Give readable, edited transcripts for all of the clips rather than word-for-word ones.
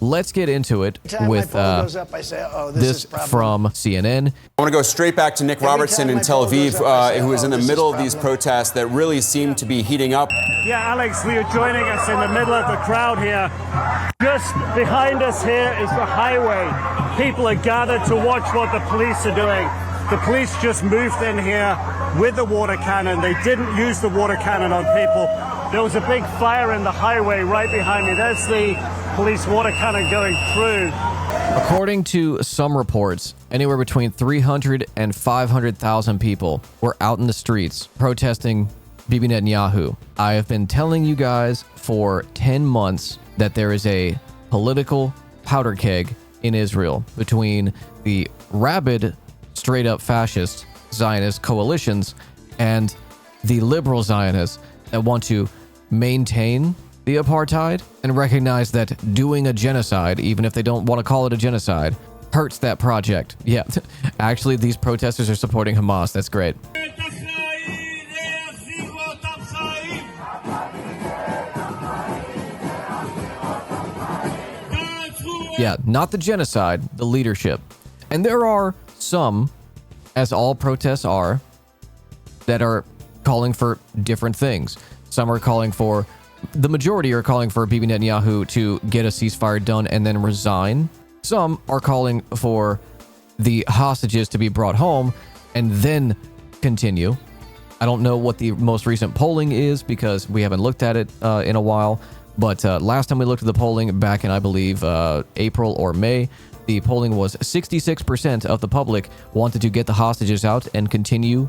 let's get into it with this from CNN. I want to go straight back to Nick Robertson in Tel Aviv, who is in the middle of these protests that really seem to be heating up. Yeah, Alex, we are joining us in the middle of the crowd here. Just behind us here is the highway. People are gathered to watch what the police are doing. The police just moved in here with the water cannon. They didn't use the water cannon on people. There was a big fire in the highway right behind me. There's the police water cannon going through. According to some reports, anywhere between 300 and 500,000 people were out in the streets protesting Bibi Netanyahu. I have been telling you guys for 10 months that there is a political powder keg in Israel between the rabid, straight-up fascist Zionist coalitions and the liberal Zionists that want to maintain the apartheid and recognize that doing a genocide, even if they don't want to call it a genocide, hurts that project. Yeah, actually, these protesters are supporting Hamas. That's great. Yeah, not the genocide, the leadership. And there are some, as all protests are, that are calling for different things. Some are calling for, the majority are calling for Bibi Netanyahu to get a ceasefire done and then resign. Some are calling for the hostages to be brought home and then continue. I don't know what the most recent polling is because we haven't looked at it in a while. But last time we looked at the polling back in, I believe, April or May, the polling was 66% of the public wanted to get the hostages out and continue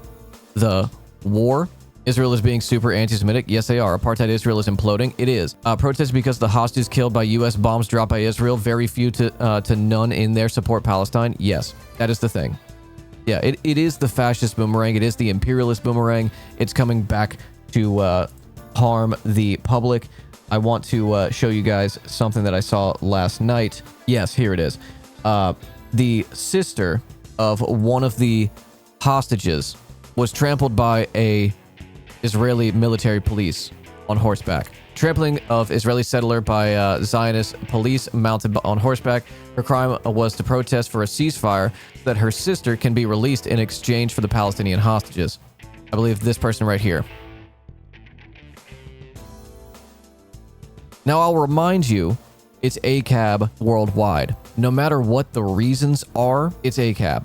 the war. Israel is being super anti-Semitic. Yes, they are. Apartheid Israel is imploding. It is. Protests because the hostages killed by U.S. bombs dropped by Israel. Very few to none in there support Palestine. Yes, that is the thing. Yeah, it is the fascist boomerang. It is the imperialist boomerang. It's coming back to harm the public. I want to show you guys something that I saw last night. Yes, here it is. The sister of one of the hostages was trampled by a Israeli military police on horseback. Trampling of Israeli settler by Zionist police mounted on horseback. Her crime was to protest for a ceasefire so that her sister can be released in exchange for the Palestinian hostages. I believe this person right here. Now, I'll remind you, it's ACAB worldwide. No matter what the reasons are, it's ACAB.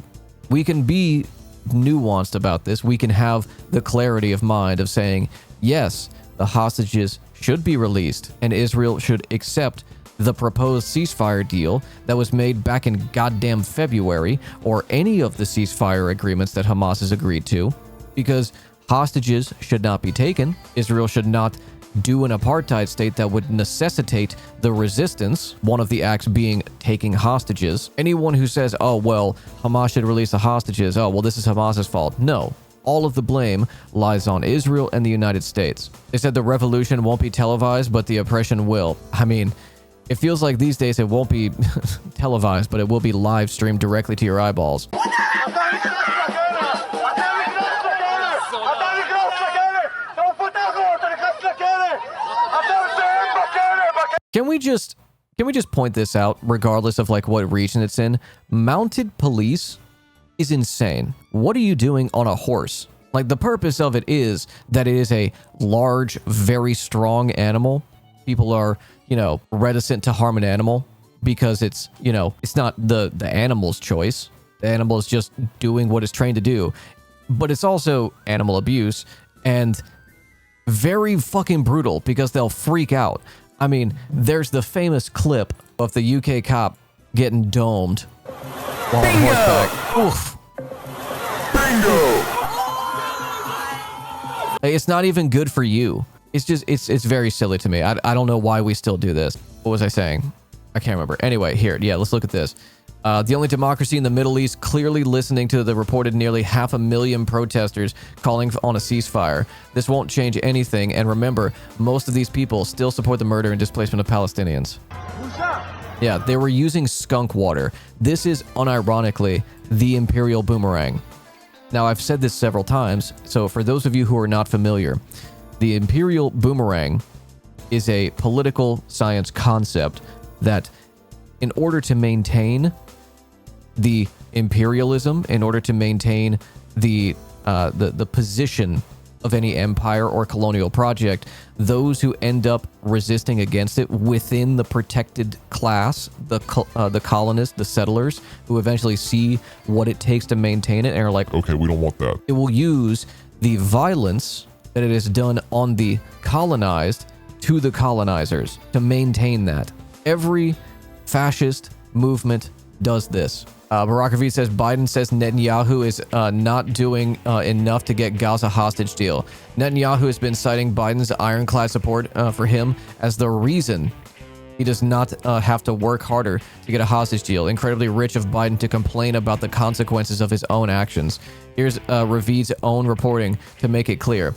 We can be nuanced about this. We can have the clarity of mind of saying, yes, the hostages should be released and Israel should accept the proposed ceasefire deal that was made back in goddamn February, or any of the ceasefire agreements that Hamas has agreed to, because hostages should not be taken. Israel should not do an apartheid state that would necessitate the resistance, one of the acts being taking hostages. Anyone who says, oh, well, Hamas should release the hostages, oh, well, this is Hamas's fault. No. All of the blame lies on Israel and the United States. They said the revolution won't be televised, but the oppression will. I mean, it feels like these days it won't be televised, but it will be live streamed directly to your eyeballs. Can we just point this out, regardless of like what region it's in? Mounted police is insane. What are you doing on a horse? Like, the purpose of it is that it is a large, very strong animal. People are, reticent to harm an animal because it's, it's not the animal's choice. The animal is just doing what it's trained to do. But it's also animal abuse and very fucking brutal because they'll freak out. I mean, there's the famous clip of the UK cop getting domed while on horseback. Oof. Bingo! It's not even good for you. It's just, it's very silly to me. I don't know why we still do this. What was I saying? I can't remember. Anyway, here, yeah, let's look at this. The only democracy in the Middle East clearly listening to the reported nearly 500,000 protesters calling on a ceasefire. This won't change anything, and remember, most of these people still support the murder and displacement of Palestinians. Yeah, they were using skunk water. This is, unironically, the imperial boomerang. Now, I've said this several times, so for those of you who are not familiar, the imperial boomerang is a political science concept that in order to maintain the imperialism, in order to maintain the position of any empire or colonial project, those who end up resisting against it within the protected class, the colonists, the settlers, who eventually see what it takes to maintain it and are like, okay, we don't want that. it will use the violence that it has done on the colonized to the colonizers to maintain that. Every fascist movement does this. Barack Aviv says Biden says Netanyahu is not doing enough to get Gaza hostage deal. Netanyahu has been citing Biden's ironclad support for him as the reason he does not have to work harder to get a hostage deal. Incredibly rich of Biden to complain about the consequences of his own actions. Here's Ravid's own reporting to make it clear.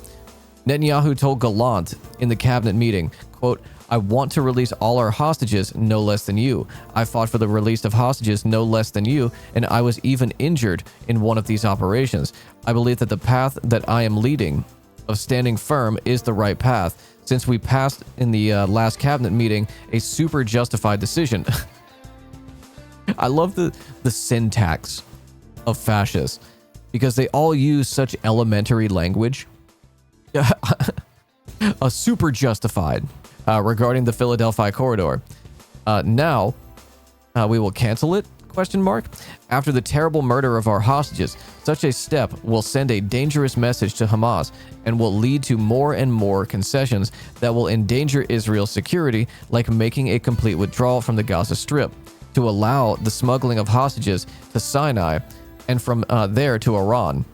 Netanyahu told Gallant in the cabinet meeting, quote, I want to release all our hostages, no less than you. I fought for the release of hostages, no less than you, and I was even injured in one of these operations. I believe that the path that I am leading, of standing firm, is the right path. Since we passed in the last cabinet meeting a super justified decision. I love the syntax of fascists, because they all use such elementary language. A super justified. Regarding the Philadelphia corridor. Now, we will cancel it? Question mark. After the terrible murder of our hostages, such a step will send a dangerous message to Hamas and will lead to more and more concessions that will endanger Israel's security, like making a complete withdrawal from the Gaza Strip, to allow the smuggling of hostages to Sinai and from there to Iran.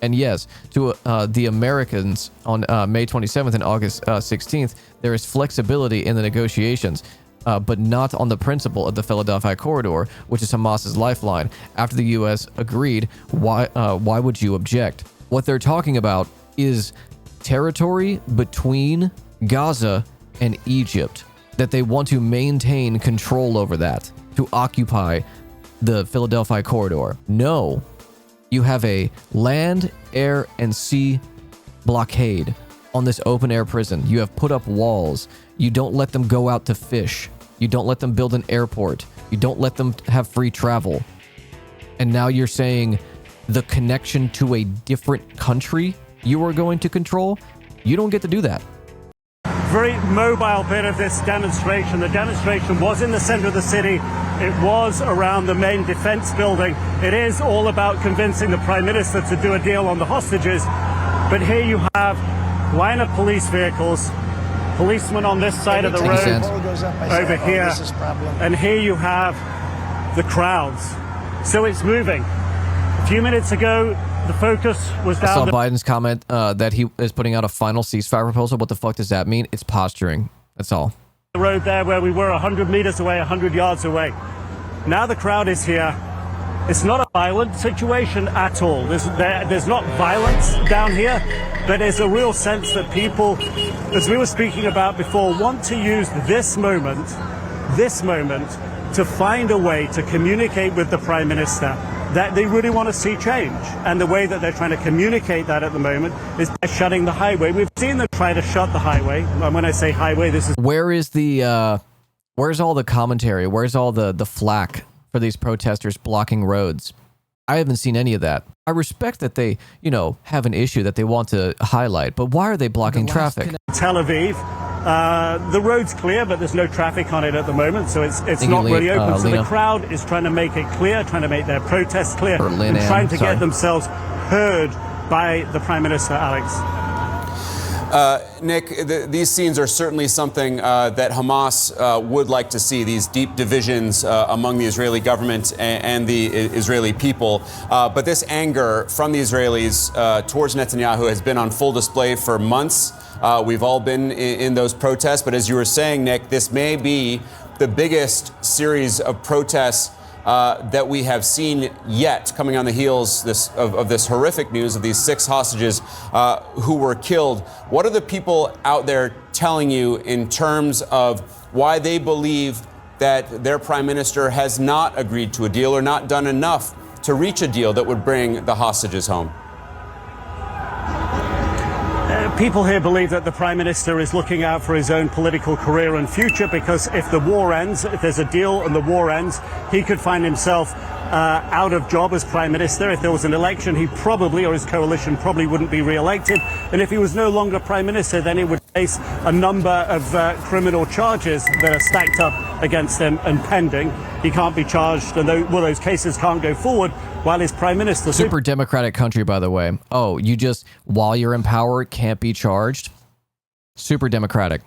And yes, to the Americans on May 27th and August 16th, there is flexibility in the negotiations, but not on the principle of the Philadelphia corridor, which is Hamas's lifeline. After the U.S. agreed, why would you object? What they're talking about is territory between Gaza and Egypt, that they want to maintain control over that, to occupy the Philadelphia corridor. No. You have a land, air, and sea blockade on this open-air prison. You have put up walls. You don't let them go out to fish. You don't let them build an airport. You don't let them have free travel. And now you're saying the connection to a different country you are going to control? You don't get to do that. Very mobile bit of this demonstration. The demonstration was in the center of the city. It was around the main defense building. It is all about convincing the Prime Minister to do a deal on the hostages. But here you have line of police vehicles, policemen on this side of the road, over here, and here you have the crowds. So it's moving. A few minutes ago, the focus was down. I saw Biden's comment that he is putting out a final ceasefire proposal. What the fuck does that mean? It's posturing. That's all. The road there where we were 100 meters away, 100 yards away. Now the crowd is here. It's not a violent situation at all. There's not violence down here, but there's a real sense that people, as we were speaking about before, want to use this moment to find a way to communicate with the Prime Minister that they really want to see change. And the way that they're trying to communicate that at the moment is by shutting the highway. We've seen them try to shut the highway. And when I say highway, this is... Where's all the commentary? Where's all the flack for these protesters blocking roads? I haven't seen any of that. I respect that they, have an issue that they want to highlight, but why are they blocking traffic? Tel Aviv. The road's clear, but there's no traffic on it at the moment, so it's not really open. So the crowd is trying to make it clear, trying to make their protests clear, and trying to get themselves heard by the Prime Minister, Alex. Nick, these scenes are certainly something that Hamas would like to see, these deep divisions among the Israeli government and the Israeli people. But this anger from the Israelis towards Netanyahu has been on full display for months. We've all been in those protests. But as you were saying, Nick, this may be the biggest series of protests that we have seen yet, coming on the heels of this horrific news of these 6 hostages who were killed. What are the people out there telling you in terms of why they believe that their prime minister has not agreed to a deal or not done enough to reach a deal that would bring the hostages home? People here believe that the Prime Minister is looking out for his own political career and future, because if the war ends, if there's a deal and the war ends, he could find himself out of job as Prime Minister. If there was an election, he probably, or his coalition probably, wouldn't be re-elected. And if he was no longer Prime Minister, then he would face a number of criminal charges that are stacked up against him and pending. He can't be charged, and those cases can't go forward while he's Prime Minister. Super democratic country, by the way. Oh, you just, while you're in power, can't be charged? Super democratic.